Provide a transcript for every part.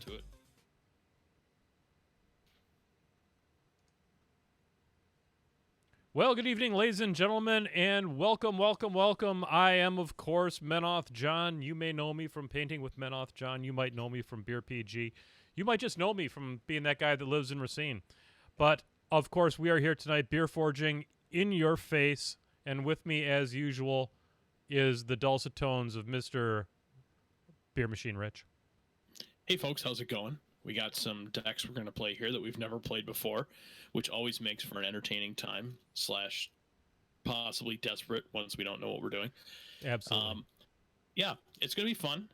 to it. Well, good evening, ladies and gentlemen, and welcome, welcome, welcome. I am, of course, Menoth John. You may know me from Painting with Menoth John. You might know me from Beer PG. You might just know me from being that guy that lives in Racine. But, of course, we are here tonight, beer forging in your face, and with me, as usual, is the dulcet tones of Mr. Beer Machine Rich. Hey, folks, how's it going? We got some decks we're going to play here that we've never played before, which always makes for an entertaining time / possibly desperate once we don't know what we're doing. Absolutely. Yeah, it's going to be fun.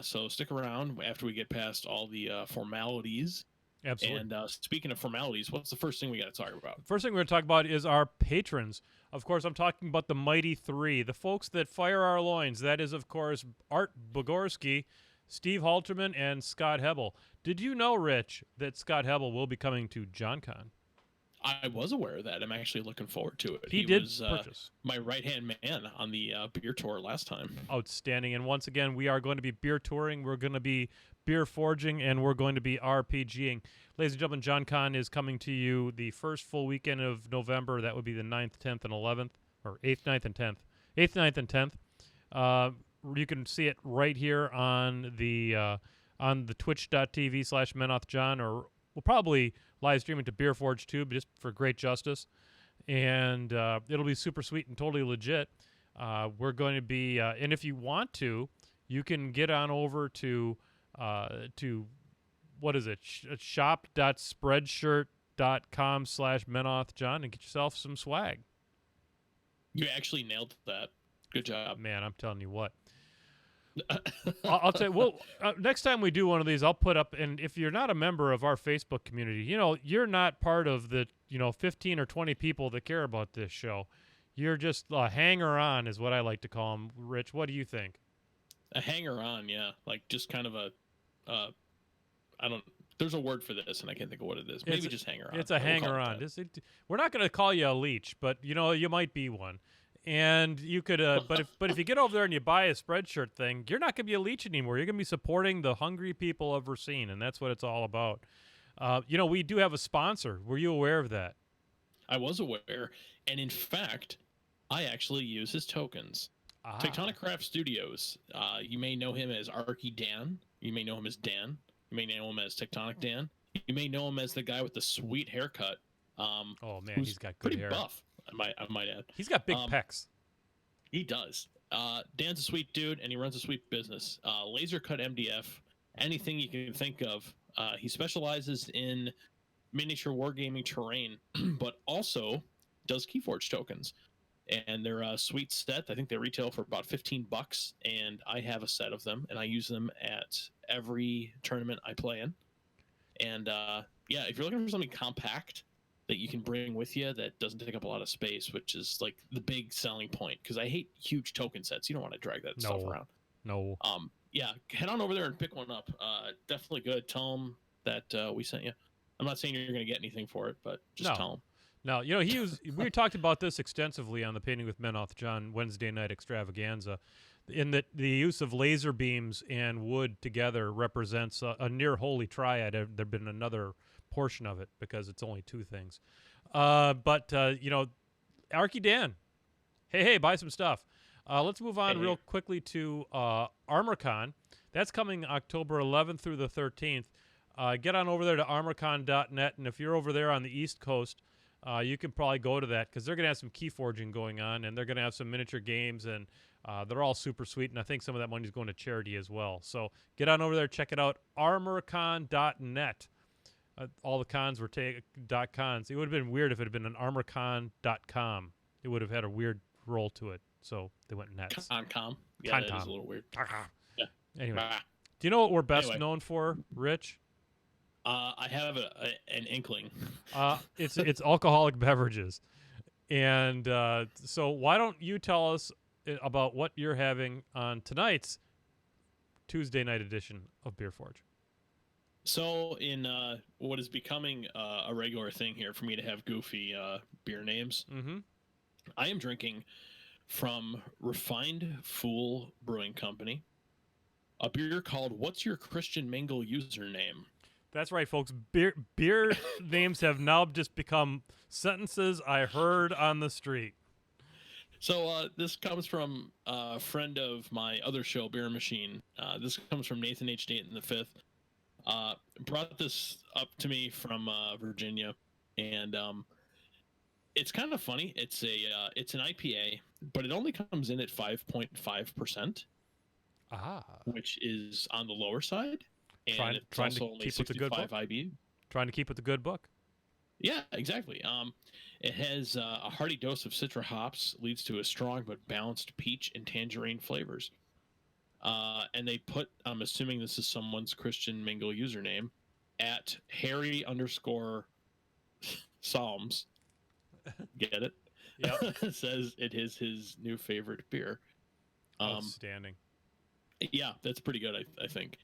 So stick around after we get past all the formalities. Absolutely. And speaking of formalities, what's the first thing we got to talk about? First thing we're going to talk about is our patrons. Of course, I'm talking about the Mighty Three, the folks that fire our loins. That is, of course, Art Bogorski, Steve Halterman, and Scott Hebel. Did you know, Rich, that Scott Hebel will be coming to JohnCon? I was aware of that. I'm actually looking forward to it. He did was purchase. My right-hand man on the beer tour last time. Outstanding. And once again, we are going to be beer touring, we're going to be beer forging, and we're going to be RPGing. Ladies and gentlemen, JohnCon is coming to you the first full weekend of November. That would be the 9th, 10th, and 11th, or 8th, 9th, and 10th. 8th, 9th, and 10th. You can see it right here on the twitch.tv/MenothJohn, or we'll probably live stream it to BeerForge too, just for great justice. And it'll be super sweet and totally legit. We're going to be, and if you want to, you can get on over to what is it? shop.spreadshirt.com/MenothJohn and get yourself some swag. You actually nailed that. Good job. Man, I'm telling you what. I'll tell you, well, next time we do one of these, I'll put up, and if you're not a member of our Facebook community, you're not part of the, 15 or 20 people that care about this show. You're just a hanger-on is what I like to call them. Rich, what do you think? A hanger-on, yeah. Like just kind of there's a word for this, and I can't think of what it is. Maybe just hanger-on. It's a hanger-on. We're not going to call you a leech, but, you might be one. And you could, but if you get over there and you buy a Spreadshirt thing, you're not going to be a leech anymore. You're going to be supporting the hungry people of Racine, and that's what it's all about. We do have a sponsor. Were you aware of that? I was aware, and in fact, I actually use his tokens. Tectonic Craft Studios. You may know him as Arky Dan. You may know him as Dan. You may know him as Tectonic Dan. You may know him as the guy with the sweet haircut. Oh man, he's got good hair. Pretty buff. I might add. He's got big pecs. He does. Dan's a sweet dude, and he runs a sweet business. Laser cut MDF, anything you can think of. He specializes in miniature wargaming terrain, but also does Keyforge tokens. And they're a sweet set. I think they retail for about $15, and I have a set of them, and I use them at every tournament I play in. And if you're looking for something compact that you can bring with you that doesn't take up a lot of space, which is like the big selling point, because I hate huge token sets. You don't want to drag that stuff around. No. Head on over there and pick one up. Definitely good. Tell them that we sent you. I'm not saying you're going to get anything for it, but just tell them. No, we talked about this extensively on the Painting with Menoth John Wednesday night extravaganza, in that the use of laser beams and wood together represents a near holy triad. There've been another portion of it because it's only two things. Arky Dan, hey, buy some stuff. Let's move on real quickly to ArmorCon. That's coming October 11th through the 13th. Get on over there to armorcon.net, and if you're over there on the East Coast, you can probably go to that because they're going to have some key forging going on, and they're going to have some miniature games, and they're all super sweet, and I think some of that money is going to charity as well. So get on over there, check it out, armorcon.net. All the cons were .cons. It would have been weird if it had been an armorcon.com. It would have had a weird roll to it, so they went nets. Con.com. Yeah, that is a little weird. Yeah. Anyway, do you know what we're best known for, Rich? I have an inkling. It's alcoholic beverages, and so why don't you tell us about what you're having on tonight's Tuesday night edition of BeerForge? So in what is becoming a regular thing here for me to have goofy beer names, I am drinking from Refined Fool Brewing Company. a beer called "What's Your Christian Mingle Username?" That's right, folks. Beer names have now just become sentences I heard on the street. So this comes from a friend of my other show, Beer Machine. This comes from Nathan H. Dayton the Fifth. Brought this up to me from Virginia, and it's kind of funny. It's an IPA, but it only comes in at 5.5%, which is on the lower side, and it's trying also to only keep with the good 65 book. IBU. Trying to keep with the good book. Yeah, exactly. It has a hearty dose of citra hops, leads to a strong but balanced peach and tangerine flavors. And they put, I'm assuming this is someone's Christian Mingle username, at Harry _ Psalms. Get it? Yep. Says it is his new favorite beer. Outstanding. Yeah, that's pretty good, I think.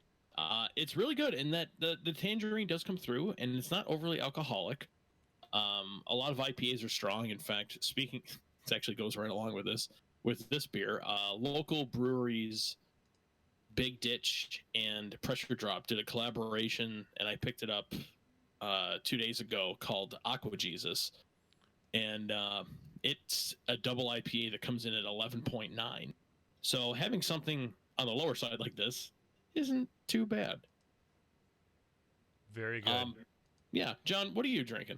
It's really good in that the tangerine does come through, and it's not overly alcoholic. A lot of IPAs are strong. In fact, this actually goes right along with this beer. Local breweries, Big Ditch and Pressure Drop did a collaboration, and I picked it up 2 days ago, called Aqua Jesus, and it's a double IPA that comes in at 11.9. So having something on the lower side like this isn't too bad. Very good. Yeah, John, what are you drinking?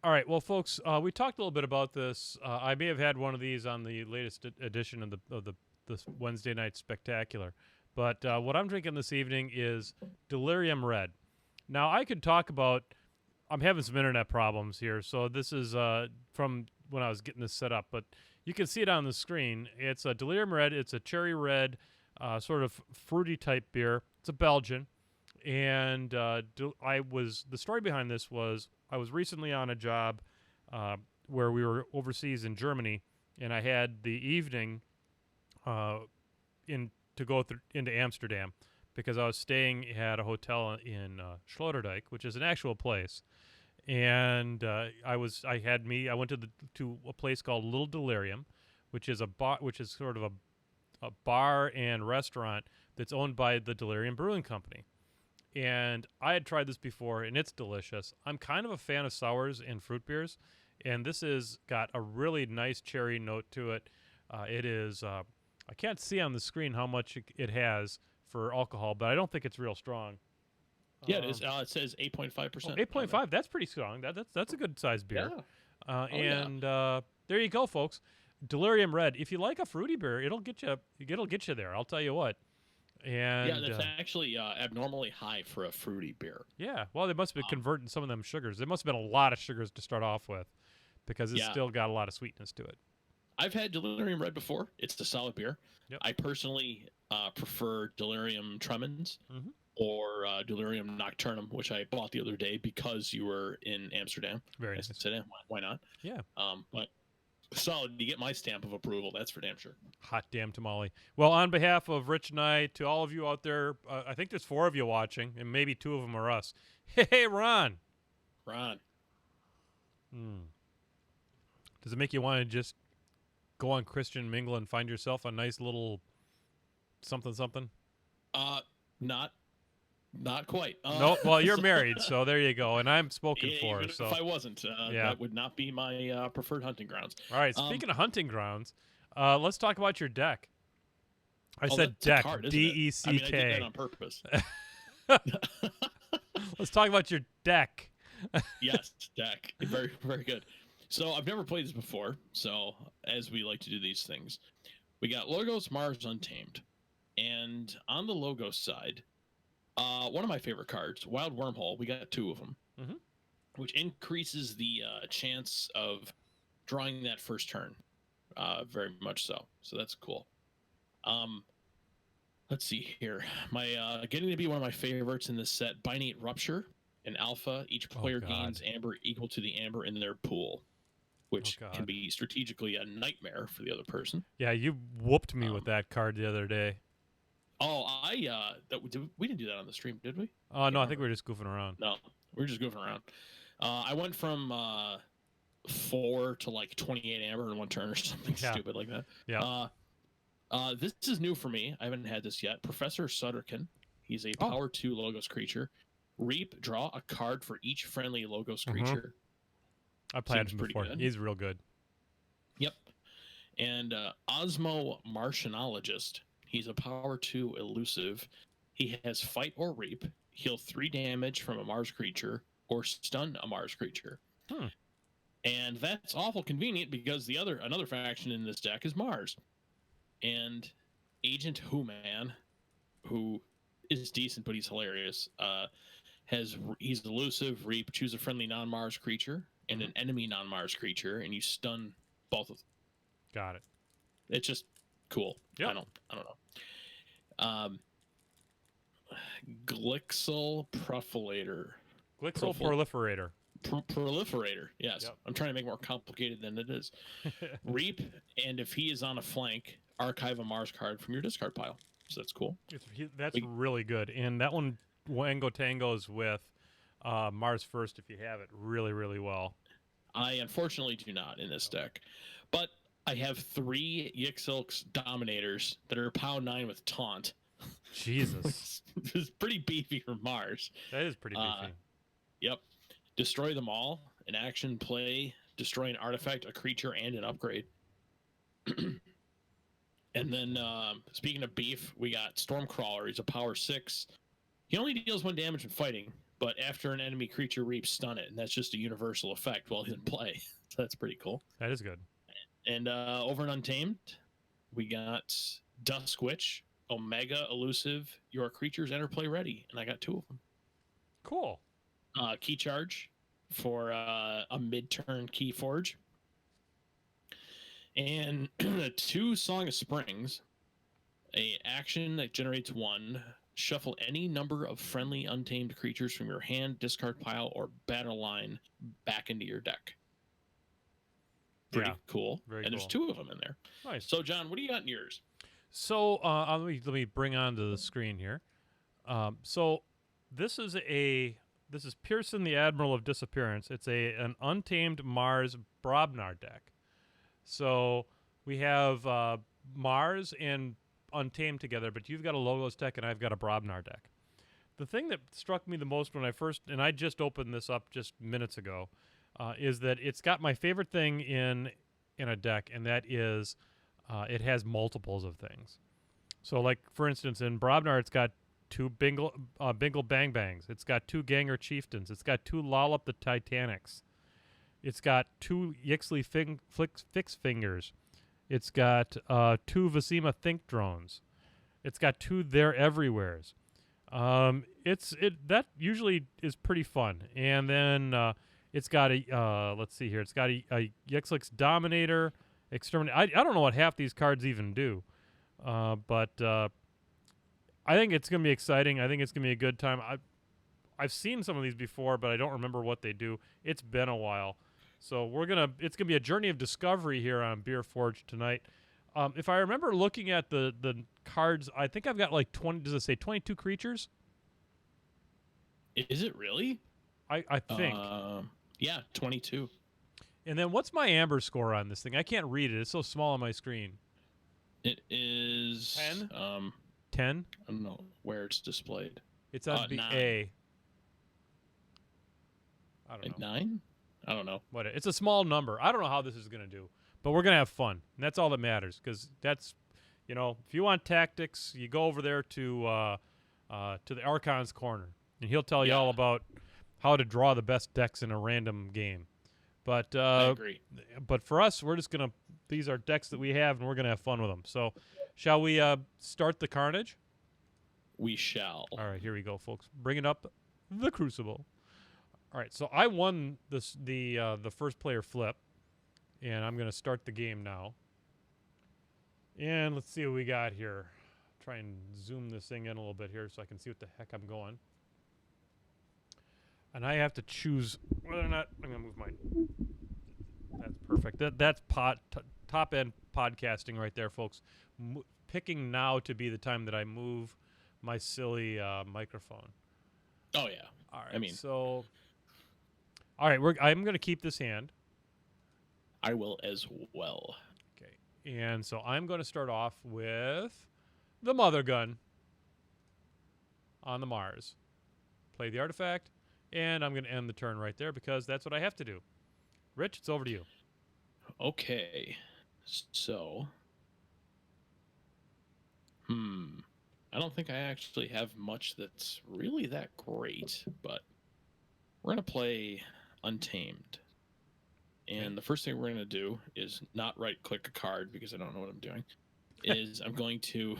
All right, well, folks, we talked a little bit about this. I may have had one of these on the latest edition of this Wednesday night spectacular, but what I'm drinking this evening is Delirium Red. Now, I could talk about. I'm having some internet problems here, so this is from when I was getting this set up, but you can see it on the screen. It's a Delirium Red. It's a cherry red, sort of fruity type beer. It's a Belgian, and the story behind this was I was recently on a job where we were overseas in Germany, and I had the evening to go into Amsterdam because I was staying at a hotel in Sloterdijk, which is an actual place. And I went to a place called Little Delirium, which is sort of a bar and restaurant that's owned by the Delirium Brewing Company. And I had tried this before, and it's delicious. I'm kind of a fan of sours and fruit beers, and this has got a really nice cherry note to it. It is I can't see on the screen how much it has for alcohol, but I don't think it's real strong. Yeah, it is. It says 8.5%. 8.5. That's pretty strong. That's a good sized beer. Yeah. There you go, folks. Delirium Red. If you like a fruity beer, it'll get you there. I'll tell you what. And yeah, that's actually abnormally high for a fruity beer. Yeah, well, they must have been converting some of them sugars. There must have been a lot of sugars to start off with, because it's still got a lot of sweetness to it. I've had Delirium Red before. It's a solid beer. Yep. I personally prefer Delirium Tremens or Delirium Nocturnum, which I bought the other day because you were in Amsterdam. Very nice. I said, why not? Yeah. But solid. You get my stamp of approval. That's for damn sure. Hot damn tamale. Well, on behalf of Rich and I, to all of you out there, I think there's 4 of you watching, and maybe 2 of them are us. Hey, Ron. Does it make you want to just go on Christian Mingle and find yourself a nice little something? Not quite. No, well, you're married, so there you go, and I'm spoken for. Even so if I wasn't, that would not be my preferred hunting grounds. All right, speaking of hunting grounds, let's talk about your deck. I said deck, D-E-C-K. I mean, I did that on purpose. Let's talk about your deck. Yes, deck. Very, very good. So I've never played this before, so as we like to do these things, we got Logos Mars Untamed. And on the Logos side, one of my favorite cards, Wild Wormhole, we got 2 of them, which increases the chance of drawing that first turn, very much so. So that's cool. Let's see here. My getting to be one of my favorites in this set, Binate Rupture. In Alpha, each player gains amber equal to the amber in their pool, which can be strategically a nightmare for the other person. Yeah, you whooped me with that card the other day. Oh, we didn't do that on the stream, did we? Oh, no, I think we were just goofing around. No, we were just goofing around. I went from 4 to like 28 amber in one turn or something stupid like that. Yeah. This is new for me. I haven't had this yet. Professor Sutterkin. He's a Oh. power 2 Logos creature. Reap, draw a card for each friendly Logos creature. I played Seems him pretty before. good. He's real good. Yep. And Osmo Martianologist. He's a power 2 elusive. He has fight or reap, heal 3 damage from a Mars creature, or stun a Mars creature. And that's awful convenient because another faction in this deck is Mars. And Agent Who-Man, who is decent but he's hilarious, he's elusive, reap, choose a friendly non-Mars creature and an enemy non-Mars creature, and you stun both of them. Got it. It's just cool. Yep. I don't know. Glixel Proliferator. Glixel Proliferator. Proliferator, yes. Yep. I'm trying to make it more complicated than it is. Reap, and if he is on a flank, archive a Mars card from your discard pile. So that's cool. That's really good. And that one Wango Tangos with Mars First, if you have it, really, really well. I unfortunately do not in this deck. But I have 3 Yixilx Dominators that are POW 9 with Taunt. Jesus. It's pretty beefy for Mars. That is pretty beefy. Yep. Destroy them all. An action play. Destroy an artifact, a creature, and an upgrade. And then, speaking of beef, we got Stormcrawler. He's a power 6. He only deals 1 damage when fighting, but after an enemy creature reaps, stun it, and that's just a universal effect while he's in play. So that's pretty cool. That is good. And over in Untamed, we got Dusk Witch, Omega Elusive. Your creatures enter play ready, and I got 2 of them. Cool. Key Charge for a mid-turn Key Forge. And 2 Song of Springs, a action that generates 1. Shuffle any number of friendly untamed creatures from your hand, discard pile, or battle line back into your deck. Pretty cool. Very and cool. There's 2 of them in there. Nice. So, John, what do you got in yours? So let me bring onto the screen here. So this is Pearson, the Admiral of Disappearance. It's an Untamed Mars Brobnar deck. So we have Mars and Untamed together, but you've got a Logos deck and I've got a Brobnar deck. The thing that struck me the most when I just opened this up just minutes ago, is that it's got my favorite thing in a deck, and that is it has multiples of things. So, like, for instance, in Brobnar, it's got 2 Bingle Bang Bangs. It's got 2 Ganger Chieftains. It's got 2 Lollop the Titanics. It's got 2 Yixley Fix Fingers. It's got 2 Vasima Think Drones. It's got 2 They're Everywheres. That usually is pretty fun. And then it's got a let's see here. It's got a Yixlix Dominator, Exterminate. I don't know what half these cards even do, but I think it's gonna be exciting. I think it's gonna be a good time. I've seen some of these before, but I don't remember what they do. It's been a while. So it's gonna be a journey of discovery here on BeerForge tonight. If I remember looking at the cards, I think I've got like 20. Does it say 22 creatures? Is it really? I think. Yeah, 22. And then what's my Amber score on this thing? I can't read it. It's so small on my screen. It is 10. 10. I don't know where it's displayed. It's on 9. A. I don't know. 9? I don't know. What? It's a small number. I don't know how this is going to do, but we're going to have fun. And that's all that matters, because that's, if you want tactics, you go over there to the Archon's Corner, and he'll tell you all about how to draw the best decks in a random game. But I agree. But for us, we're just going to, these are decks that we have, and we're going to have fun with them. So shall we start the carnage? We shall. All right, here we go, folks. Bringing up the Crucible. All right, so I won the first player flip, and I'm going to start the game now. And let's see what we got here. Try and zoom this thing in a little bit here so I can see what the heck I'm going. And I have to choose whether or not I'm going to move mine. That's perfect. That's top-end podcasting right there, folks. Picking now to be the time that I move my silly microphone. Oh, yeah. All right, all right, I'm going to keep this hand. I will as well. Okay, And so I'm going to start off with the Mother Gun on the Mars. Play the artifact, and I'm going to end the turn right there because that's what I have to do. Rich, it's over to you. Okay. So, I don't think I actually have much that's really that great, but we're going to play Untamed. And the first thing we're going to do is not right-click a card because I don't know what I'm doing. Is I'm going to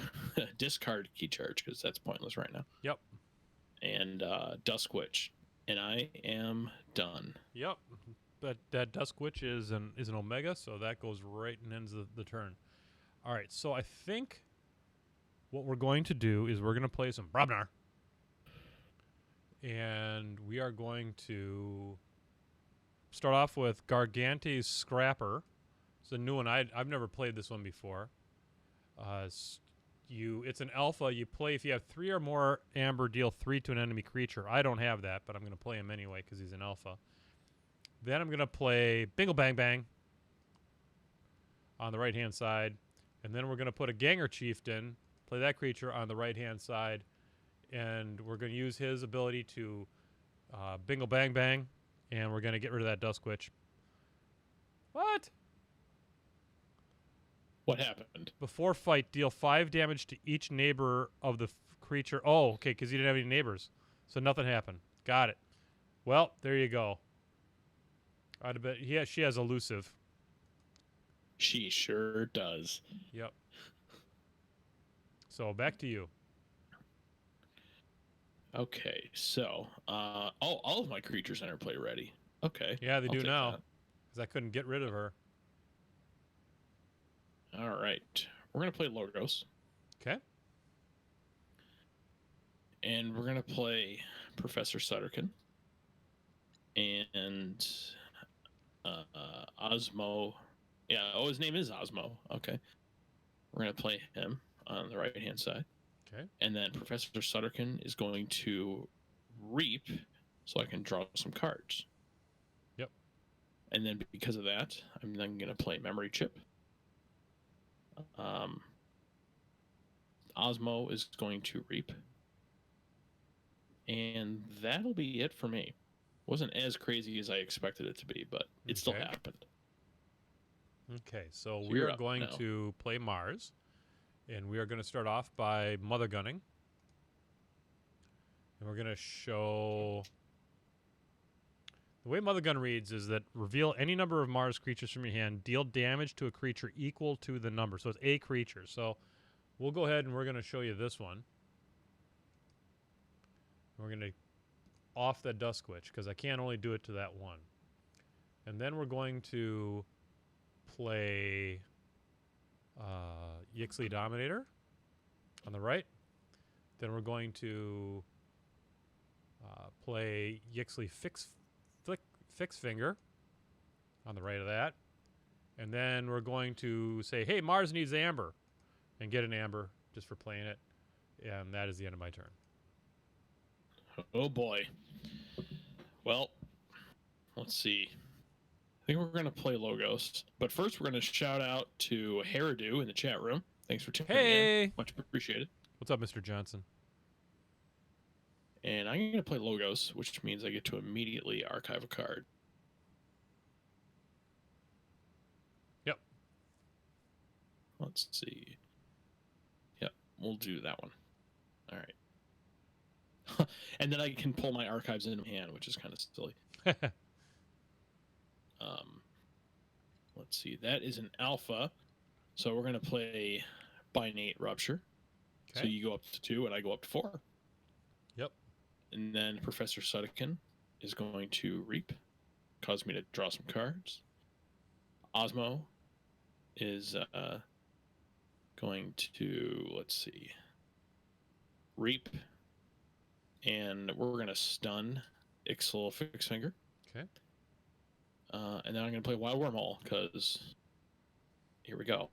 discard Key Charge because that's pointless right now. Yep. And Dusk Witch. And I am done. Yep. But that Dusk Witch is an Omega, so that goes right and ends the turn. All right, so I think what we're going to do is we're going to play some Brobnar. And we are going to start off with Gargante's Scrapper. It's a new one. I've never played this one before. It's an alpha. You play if you have 3 or more amber, deal 3 to an enemy creature. I don't have that, but I'm going to play him anyway because he's an alpha. Then I'm going to play Bingle Bang Bang on the right-hand side. And then we're going to put a Ganger Chieftain, play that creature on the right-hand side. And we're going to use his ability to Bingle Bang Bang. And we're going to get rid of that Dusk Witch. What? What happened? Before fight, deal 5 damage to each neighbor of the creature. Oh, okay, because you didn't have any neighbors. So nothing happened. Got it. Well, there you go. I'd bet she has elusive. She sure does. Yep. So back to you. Okay, so all of my creatures enter play ready. Okay. Yeah, they I'll do take now. that. Because I couldn't get rid of her. All right. We're going to play Logos. Okay. And we're going to play Professor Sutterkin. And Osmo. Yeah, his name is Osmo. Okay. We're going to play him on the right-hand side. Okay. And then Professor Sutterkin is going to reap so I can draw some cards. Yep. And then because of that, I'm then going to play Memory Chip. Osmo is going to reap. And that'll be it for me. Wasn't as crazy as I expected it to be, but it still happened. Okay, so we are going to play Mars. And we are going to start off by Mother Gunning. And we're going to show... The way Mother Gun reads is that reveal any number of Mars creatures from your hand, deal damage to a creature equal to the number. So it's a creature. So we'll go ahead and we're going to show you this one. We're going to off that Dusk Witch because I can't only do it to that one. And then we're going to play Yixley Dominator on the right. Then we're going to play Yixley Fix Finger on the right of that. And then we're going to say, hey, Mars needs amber, and get an amber just for playing it. And that is the end of my turn. Oh, boy. Well, let's see. I think we're going to play Logos. But first, we're going to shout out to Hairdo in the chat room. Thanks for tuning in. Much appreciated. What's up, Mr. Johnson? And I'm going to play Logos, which means I get to immediately archive a card. Yep. Let's see. Yep, we'll do that one. All right. And then I can pull my archives in hand, which is kind of silly. Let's see. That is an alpha. So we're going to play Binate Rupture. Okay. So you go up to 2 and I go up to 4. Yep. And then Professor Sutterkin is going to reap, cause me to draw some cards. Osmo is going to, let's see, reap, and we're going to stun Ixal Fix Finger. Okay. And then I'm going to play Wild Wormhole, because here we go.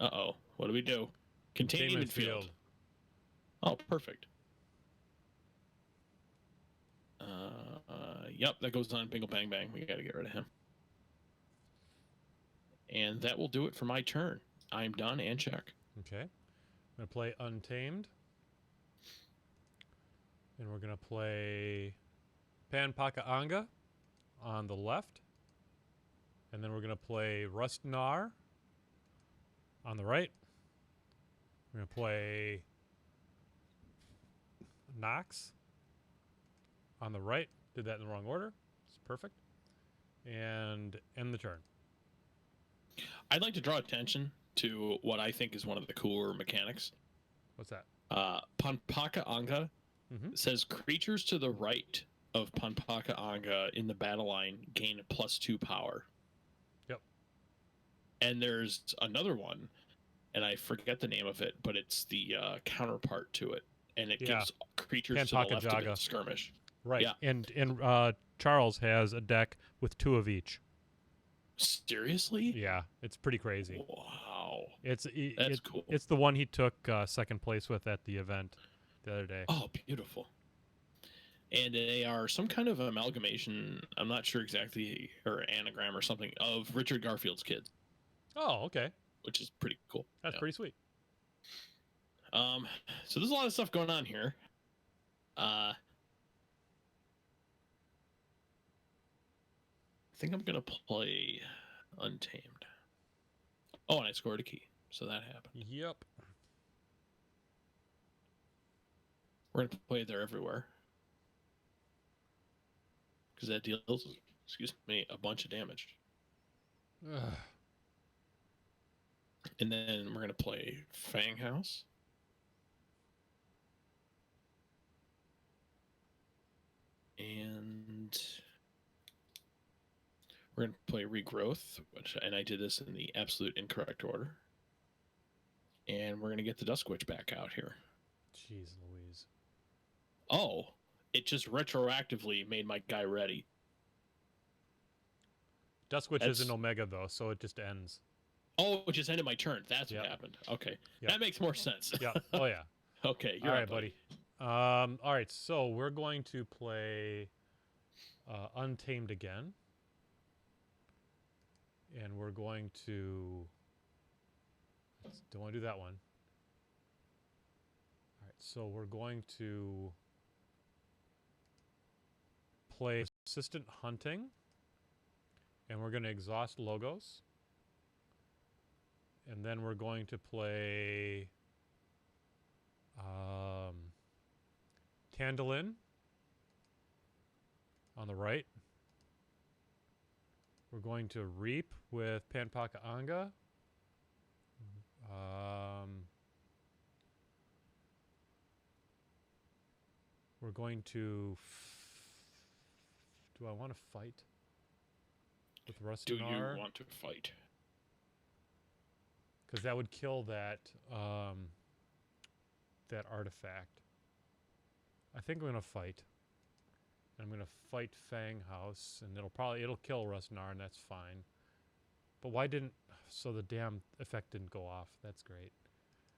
Uh-oh. What do we do? Containment field. Oh, perfect. Yep, that goes on Bingle Bang Bang. We got to get rid of him. And that will do it for my turn. I'm done and check. Okay. I'm going to play Untamed. And we're going to play Panpakaanga on the left. And then we're going to play Rustnar on the right. We're going to play Nox on the right. Did that in the wrong order. It's perfect. And end the turn. I'd like to draw attention to what I think is one of the cooler mechanics. What's that? Panpakaanga says creatures to the right of Panpakaanga in the battle line gain +2 power. Yep. And there's another one, and I forget the name of it, but it's the counterpart to it, and it gives creatures to the left of it skirmish. Right. Yeah. And Charles has a deck with 2 of each. Seriously? Yeah, it's pretty crazy. Wow. That's cool. It's the one he took second place with at the event the other day. Oh, beautiful. And they are some kind of amalgamation, I'm not sure exactly, or anagram or something, of Richard Garfield's kids. Oh, okay. Which is pretty cool. That's pretty sweet. So there's a lot of stuff going on here. I think I'm going to play Untamed. Oh, and I scored a key, so that happened. Yep. We're going to play They're Everywhere. Because that deals, a bunch of damage. And then we're going to play Fang House. And we're going to play Regrowth, and I did this in the absolute incorrect order. And we're going to get the Dusk Witch back out here. Jeez Louise. Oh, it just retroactively made my guy ready. Dusk Witch is an Omega, though, so it just ends. Oh, it just ended my turn. That's what happened. Okay. Yep. That makes more sense. Yeah. Oh, yeah. Okay. You're all right, buddy. All right, so we're going to play Untamed again. And we're going to... Don't want to do that one. All right, so we're going to play Assistant Hunting. And we're going to exhaust Logos. And then we're going to play Tandalin on the right. We're going to Reap with Panpakaanga. We're going to... Do I want to fight with Rustnar? Do you want to fight? Because that would kill that that artifact. I think I'm gonna fight. I'm gonna fight Fang House, and it'll kill Rustnar, and that's fine. But why didn't... So the damn effect didn't go off. That's great.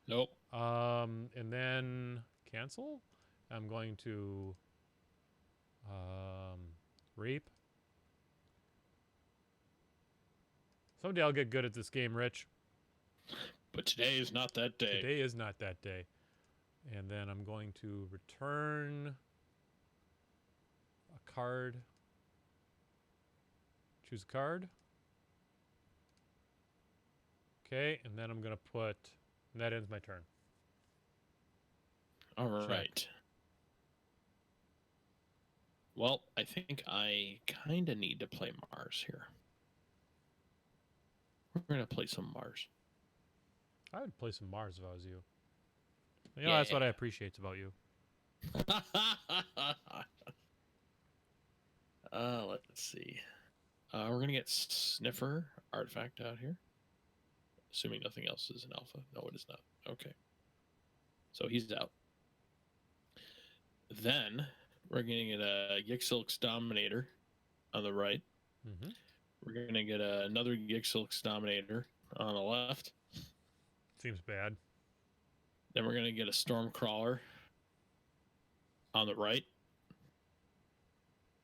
Nope. And then cancel. I'm going to Reap. Someday I'll get good at this game, Rich. But today is not that day. Today is not that day. And then I'm going to return a card. Choose a card. Okay, and then I'm going to put... And that ends my turn. All right. Well, I think I kind of need to play Mars here. We're going to play some Mars. I would play some Mars if I was you. You know, that's what I appreciate about you. Let's see. We're going to get Sniffer Artifact out here. Assuming nothing else is an alpha. No, it is not. Okay. So he's out. Then we're going to get a Yixilix Dominator on the right. Mm-hmm. We're going to get another Yixilix Dominator on the left. Seems bad. Then we're going to get a Stormcrawler on the right.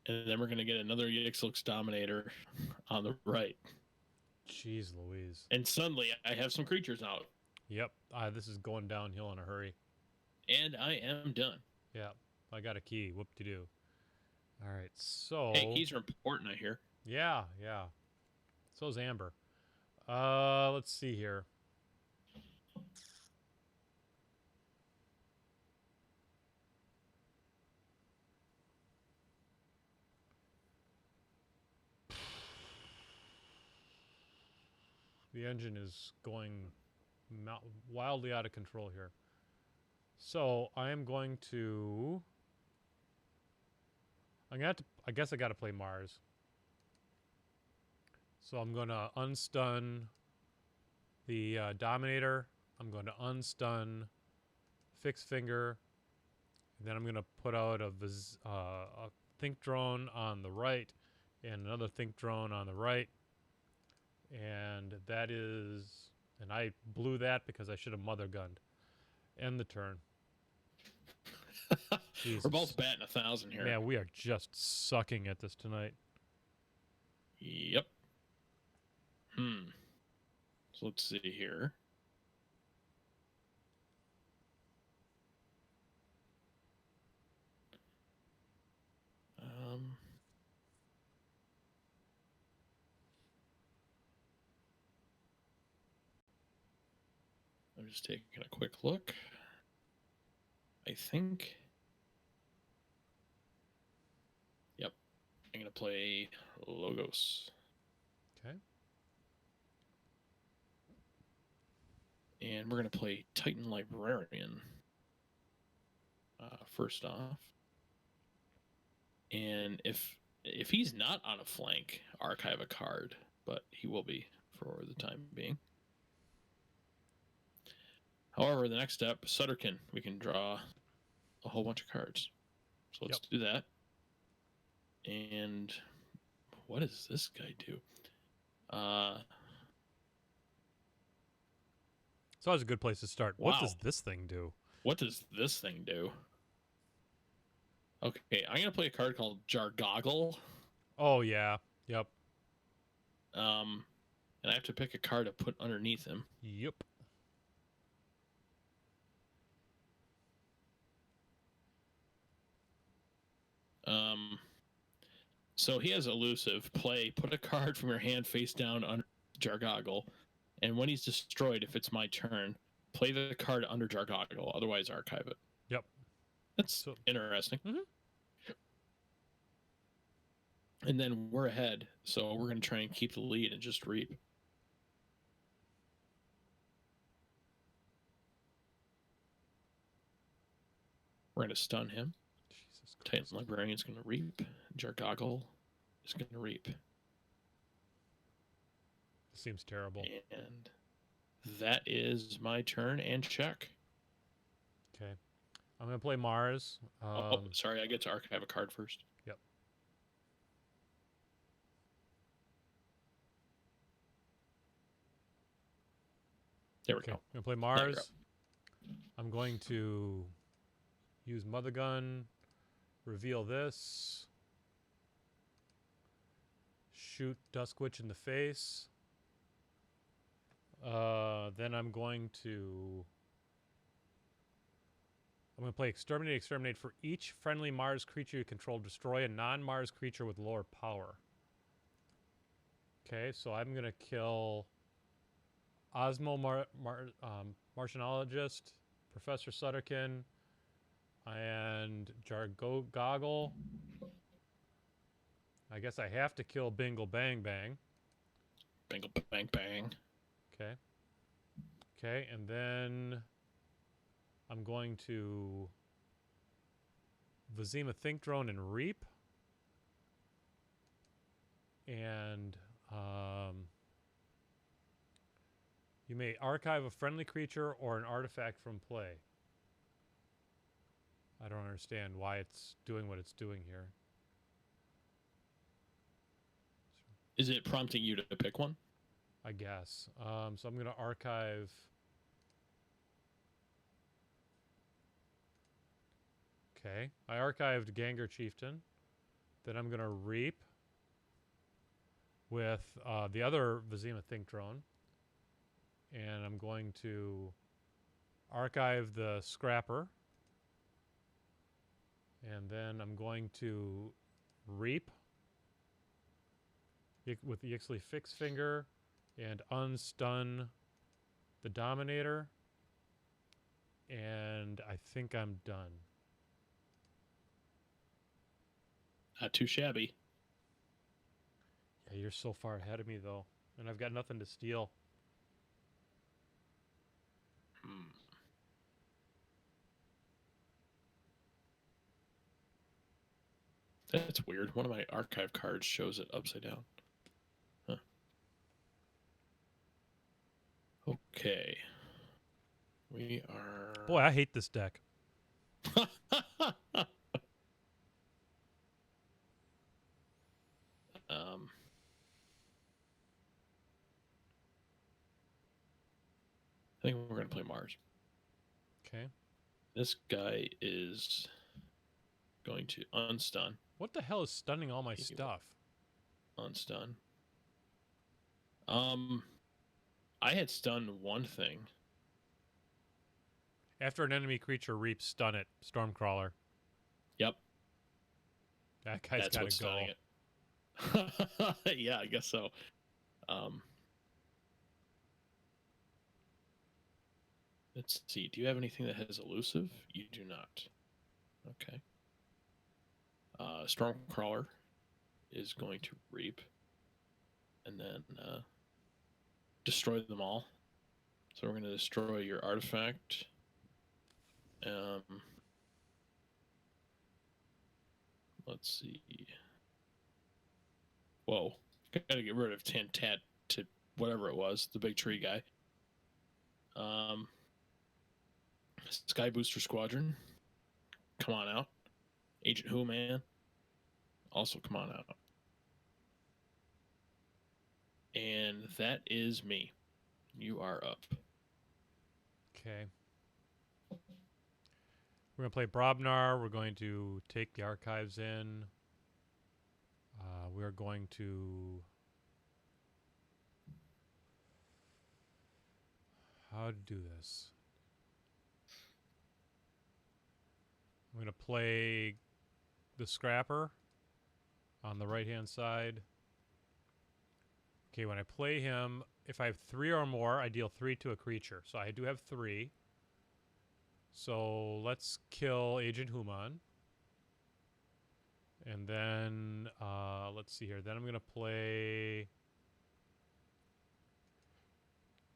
And then we're going to get another Yixilix Dominator on the right. Jeez Louise. And suddenly I have some creatures out. Yep. This is going downhill in a hurry. And I am done. Yep. I got a key. Whoop-de-doo. All right, so... Hey, keys are important, I hear. Yeah, yeah. So's Amber. Let's see here. The engine is going wildly out of control here. So I am going to... I guess I got to play Mars. So I'm going to unstun the Dominator. I'm going to unstun Fixed Finger. And then I'm going to put out a Think Drone on the right and another Think Drone on the right. And that is... And I blew that because I should have Mother Gunned. End the turn. We're both batting 1,000 here. Man, we are just sucking at this tonight. Yep. So let's see here. I'm just taking a quick look. I think... Yep. I'm going to play Logos. Okay. And we're going to play Titan Librarian. First off. And if he's not on a flank, archive a card. But he will be for the time being. However, the next step, Sutterkin, we can draw a whole bunch of cards. So let's do that. And what does this guy do? It's always a good place to start. Wow. What does this thing do? What does this thing do? Okay, I'm going to play a card called Jargoggle. Oh, yeah. Yep. And I have to pick a card to put underneath him. Yep. So he has elusive. Put a card from your hand face down under Jargoggle, and when he's destroyed, if it's my turn, play the card under Jargoggle. Otherwise, archive it. Yep. That's interesting. Mm-hmm. And then we're ahead, so we're going to try and keep the lead and just reap. We're going to stun him. Titan Librarian's going to reap. Jargoggle is going to reap. Seems terrible. And that is my turn and check. Okay. I'm going to play Mars. Sorry, I get to archive a card first. Yep. There we go. I'm going to play Mars. I'm going to use Mother Gun. Reveal this. Shoot Duskwitch in the face. Then I'm going to play Exterminate. Exterminate for each friendly Mars creature you control. Destroy a non-Mars creature with lower power. Okay, so I'm going to kill Osmo Martianologist, Professor Sutterkin, and Jargoggle. I guess I have to kill Bingle Bang Bang. Bingle Bang Bang. Okay. Okay, and then I'm going to Vizima Think Drone and Reap. And you may archive a friendly creature or an artifact from play. I don't understand why it's doing what it's doing here. Is it prompting you to pick one? I guess. So I'm going to archive. Okay. I archived Ganger Chieftain. Then I'm going to reap. with the other Vizima Think drone. And I'm going to archive the scrapper. And then I'm going to reap with the Ixley fix finger and unstun the Dominator. And I think I'm done. Not too shabby. Yeah, you're so far ahead of me, though. And I've got nothing to steal. That's weird. One of my archive cards shows it upside down. Huh. Okay. We are... Boy, I hate this deck. I think we're going to play Mars. Okay. This guy is going to unstun. What the hell is stunning all my stuff? Unstun. I had stunned one thing. After an enemy creature reaps, stun it. Stormcrawler. Yep. That guy's got to go. It. Yeah, I guess so. Let's see. Do you have anything that has elusive? You do not. Okay. Stormcrawler is going to reap and then destroy them all. So we're going to destroy your artifact. Let's see. Whoa. Gotta get rid of Tantat to whatever it was, the big tree guy. Sky Booster Squadron. Come on out. Agent Who Man. Also come on out. And that is me. You are up. Okay. We're going to play Brobnar. We're going to take the archives in. We're going to... How to do this? I'm going to play the Scrapper on the right-hand side. Okay, when I play him, if I have 3 or more, I deal 3 to a creature. So I do have 3. So let's kill Agent Human. And then, let's see here. Then I'm going to play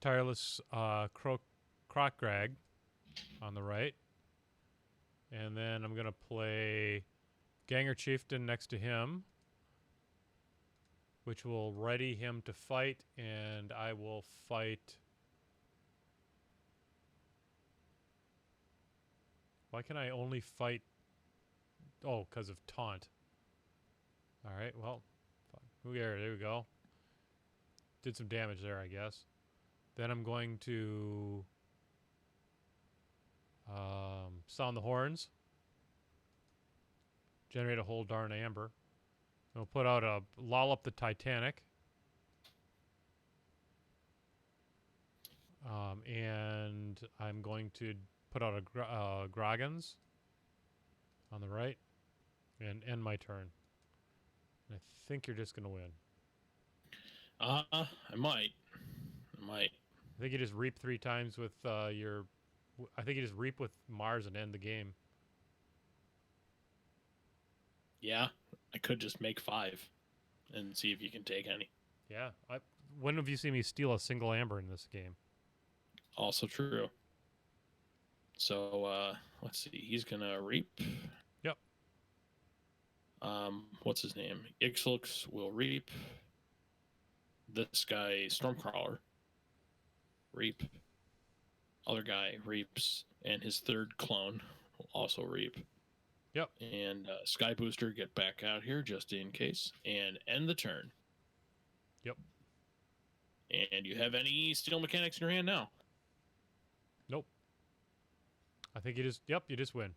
Tireless Crockrag on the right. And then I'm going to play Ganger Chieftain next to him, which will ready him to fight, and I will fight... Why can I only fight... Oh, because of taunt. Alright, well, there we go. Did some damage there, I guess. Then I'm going to sound the horns. Generate a whole darn amber. We'll put out a Lollop the Titanic. And I'm going to put out a Groggins on the right and end my turn. And I think you're just going to win. I might. I think you just reap 3 times with your... I think you just reap with Mars and end the game. Yeah, I could just make 5 and see if you can take any. Yeah. When have you seen me steal a single amber in this game? Also true. So, let's see. He's going to reap. Yep. What's his name? Ixlix will reap. This guy, Stormcrawler, reap. Other guy reaps. And his third clone will also reap. Yep. And Sky Booster, get back out here just in case. And end the turn. Yep. And you have any steel mechanics in your hand now? Nope. I think you just win.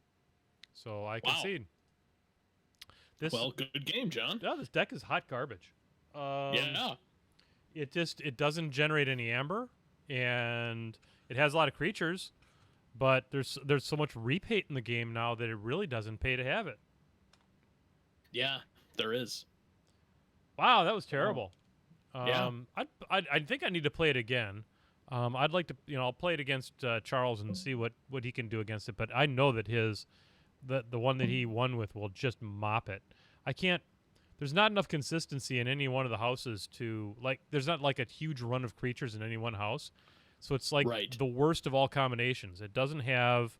So I concede. Well, good game, John. Yeah, this deck is hot garbage. Yeah. It doesn't generate any amber, and it has a lot of creatures, but there's so much repaint in the game now that it really doesn't pay to have it. Yeah, there is. Wow, that was terrible. Yeah. I think I need to play it again. I'd like to, I'll play it against Charles and see what he can do against it. But I know that the one that he won with will just mop it. I can't. There's not enough consistency in any one of the houses to There's not like a huge run of creatures in any one house, so it's like the worst of all combinations. It doesn't have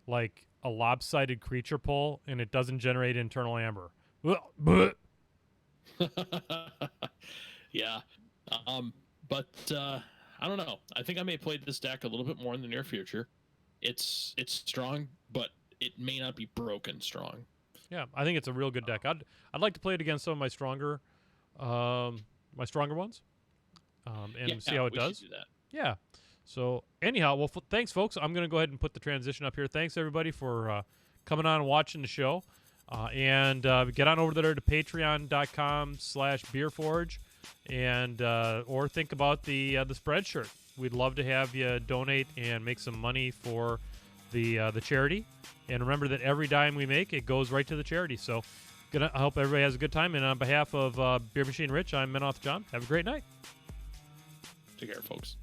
like a lopsided creature pull, and it doesn't generate internal amber. Yeah. But I don't know. I think I may play this deck a little bit more in the near future. It's strong, but it may not be broken strong. Yeah, I think it's a real good deck. I'd like to play it against some of my stronger ones, and see how it does. Should do that. Yeah. So anyhow, well, thanks, folks. I'm going to go ahead and put the transition up here. Thanks everybody for coming on and watching the show, and get on over there to patreon.com/BeerForge, and or think about the Spreadshirt. We'd love to have you donate and make some money for the charity. And remember that every dime we make, it goes right to the charity. So I hope everybody has a good time. And on behalf of Beer Machine Rich, I'm Menoth John. Have a great night. Take care, folks.